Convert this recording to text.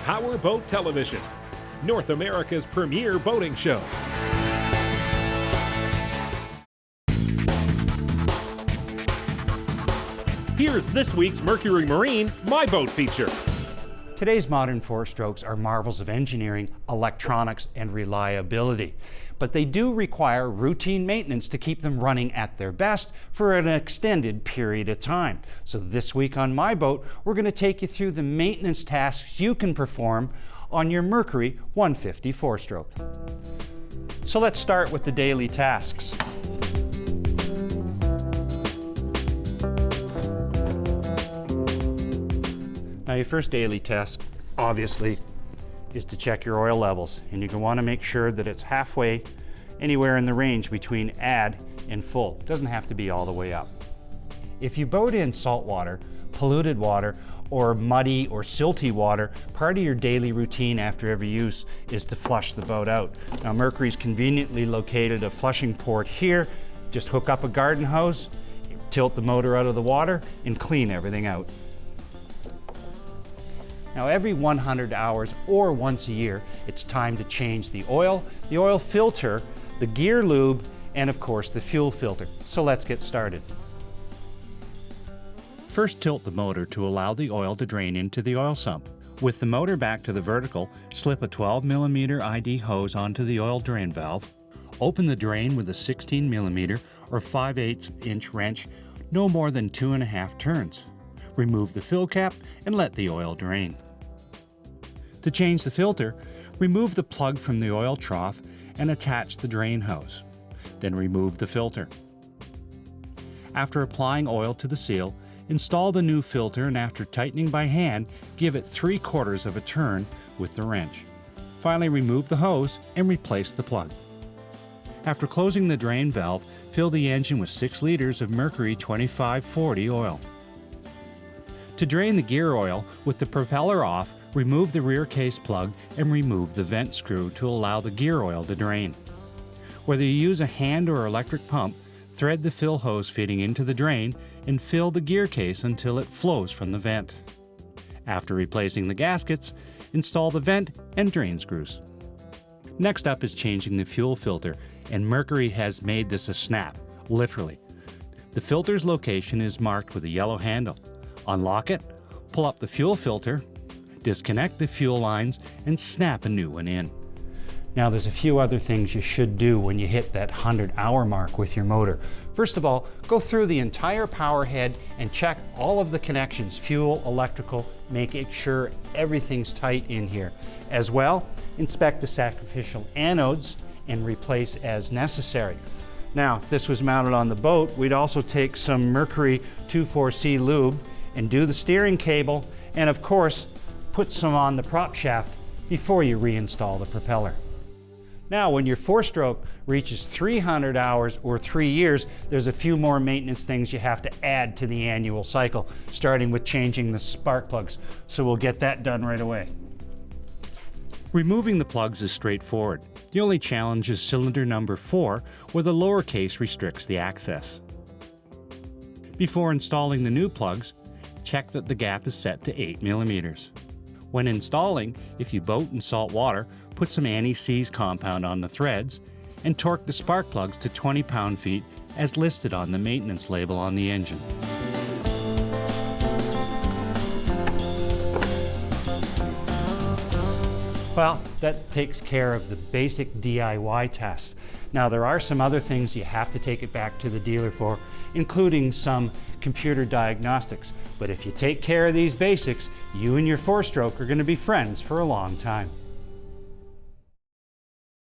Power Boat Television, North America's premier boating show. Here's this week's Mercury Marine My Boat feature. Today's modern four-strokes are marvels of engineering, electronics, and reliability. But they do require routine maintenance to keep them running at their best for an extended period of time. So this week on My Boat, we're going to take you through the maintenance tasks you can perform on your Mercury 150 four-stroke. So let's start with the daily tasks. Now your first daily task, obviously, is to check your oil levels. And you're going to want to make sure that it's halfway, anywhere in the range between add and full. It doesn't have to be all the way up. If you boat in salt water, polluted water, or muddy or silty water, part of your daily routine after every use is to flush the boat out. Now Mercury's conveniently located a flushing port here. Just hook up a garden hose, tilt the motor out of the water, and clean everything out. Now every 100 hours or once a year, it's time to change the oil filter, the gear lube, and of course the fuel filter. So let's get started. First, tilt the motor to allow the oil to drain into the oil sump. With the motor back to the vertical, slip a 12mm ID hose onto the oil drain valve. Open the drain with a 16mm or 5/8 inch wrench, no more than 2.5 turns. Remove the fill cap and let the oil drain. To change the filter, remove the plug from the oil trough and attach the drain hose. Then remove the filter. After applying oil to the seal, install the new filter, and after tightening by hand, give it 3/4 of a turn with the wrench. Finally, remove the hose and replace the plug. After closing the drain valve, fill the engine with 6 liters of Mercury 2540 oil. To drain the gear oil, with the propeller off, remove the rear case plug and remove the vent screw to allow the gear oil to drain. Whether you use a hand or electric pump, thread the fill hose fitting into the drain and fill the gear case until it flows from the vent. After replacing the gaskets, install the vent and drain screws. Next up is changing the fuel filter, and Mercury has made this a snap, literally. The filter's location is marked with a yellow handle. Unlock it, pull up the fuel filter, disconnect the fuel lines, and snap a new one in. Now there's a few other things you should do when you hit that 100-hour mark with your motor. First of all, go through the entire power head and check all of the connections, fuel, electrical, making sure everything's tight in here. As well, inspect the sacrificial anodes and replace as necessary. Now, if this was mounted on the boat, we'd also take some Mercury 24C lube and do the steering cable, and of course, put some on the prop shaft before you reinstall the propeller. Now, when your four-stroke reaches 300 hours or 3 years, there's a few more maintenance things you have to add to the annual cycle, starting with changing the spark plugs. So we'll get that done right away. Removing the plugs is straightforward. The only challenge is cylinder number 4, where the lower case restricts the access. Before installing the new plugs, check that the gap is set to 8mm. When installing, if you boat in salt water, put some anti-seize compound on the threads and torque the spark plugs to 20 pound-feet as listed on the maintenance label on the engine. Well, that takes care of the basic DIY tasks. Now there are some other things you have to take it back to the dealer for, including some computer diagnostics. But if you take care of these basics, you and your four-stroke are going to be friends for a long time.